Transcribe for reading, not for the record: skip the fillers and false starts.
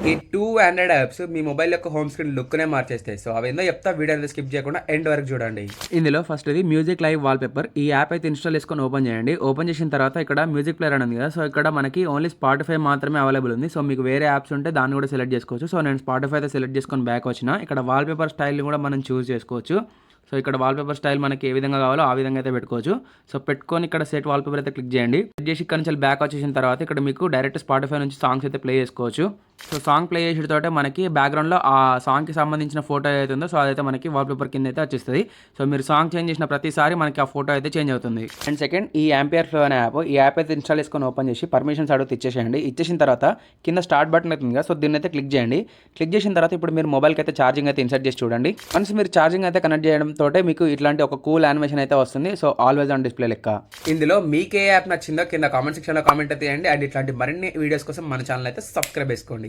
ఈ 2 Android apps మీ mobile యొక్క home screen లుక్‌నే మార్చేస్తాయి. So అవేందో చెప్తా, వీడియో అనేది స్కిప్ చేయకుండా ఎండ్ వరకు చూడండి. ఇందులో ఫస్ట్ ఇది మ్యూజిక్ లైవ్ వాల్‌పేపర్. ఈ యాప్ అయితే ఇన్‌స్టాల్ చేసుకొని ఓపెన్ చేయండి. ఓపెన్ చేసిన తర్వాత ఇక్కడ మ్యూజిక్ ప్లేయర్ అని ఉంది కదా! సో ఇక్కడ మనకి ఓన్లీ స్పాటిఫై మాత్రమే అవైలబుల్ ఉంది. సో మీకు వేరే యాప్స్ ఉంటే దాన్ని కూడా సెలెక్ట్ చేసుకోవచ్చు. సో నేను స్పాటిఫై అయితే సెలెక్ట్ చేసుకొని బ్యాక్ వచ్చిన. ఇక్కడ వాల్‌పేపర్ స్టైల్‌ని కూడా మనం చూజ్ చేసుకోవచ్చు. సో ఇక్కడ వాల్‌పేపర్ స్టైల్ మనకి ఏ విధంగా కావాలో ఆ విధంగా అయితే పెట్టుకోవచ్చు. సో పెట్టుకొని ఇక్కడ సెట్ వాల్‌పేపర్ అయితే క్లిక్ చేయండి. క్లిక్ చేసి ఇక్కడ నుంచి బ్యాక్ వచ్చేసిన తర్వాత ఇక్కడ మీకు డైరెక్ట్ స్పాటిఫై నుంచి సాంగ్స్ అయితే ప్లే చేసుకోవచ్చు. సో సాంగ్ ప్లే చేసేటతోటే మనకి బ్యాక్‌గ్రౌండ్‌లో ఆ సాంగ్‌కి సంబంధించిన ఫోటో ఏదైతే ఉందో సో అదైతే మనకి వాల్‌పేపర్ కింద అయితే వచ్చేస్తది. సో మీరు సాంగ్ చేంజ్ చేసిన ప్రతిసారి మనకి ఆ ఫోటో అయితే చేంజ్ అవుతుంది. అండ్ సెకండ్ ఈ యాంపియర్ ఫ్లో అనే యాప్. ఈ యాప్ అయితే ఇన్‌స్టాల్ చేసుకొని ఓపెన్ చేసి పర్మిషన్స్ అడిగితే ఇచ్చేసేయండి. ఇచ్చేసిన తర్వాత కింద స్టార్ట్ బటన్ అవుతుంది కదా! సో దీన్ని అయితే క్లిక్ చేయండి. క్లిక్ చేసిన తర్వాత ఇప్పుడు మీరు మొబైల్‌కి అయితే ఛార్జింగ్ అయితే ఇన్సర్ట్ చేసి చూడండి. వన్స్ మీరు ఛార్జింగ్ అయితే కనెక్ట్ చేయడంతోటే మీకు ఇట్లాంటి ఒక కూల్ యానిమేషన్ అయితే వస్తుంది. సో ఆల్వేస్ ఆన్ డిస్ప్లే లెక్క. ఇందులో మీకు ఏ యాప్ నచ్చిందో కింద కామెంట్ సెక్షన్‌లో కామెంట్ అయితే చేయండి. అండ్ ఇట్లాంటి మరిన్ని వీడియోస్ కోసం మన ఛానల్ అయితే సబ్స్క్రైబ్ చేసుకోండి.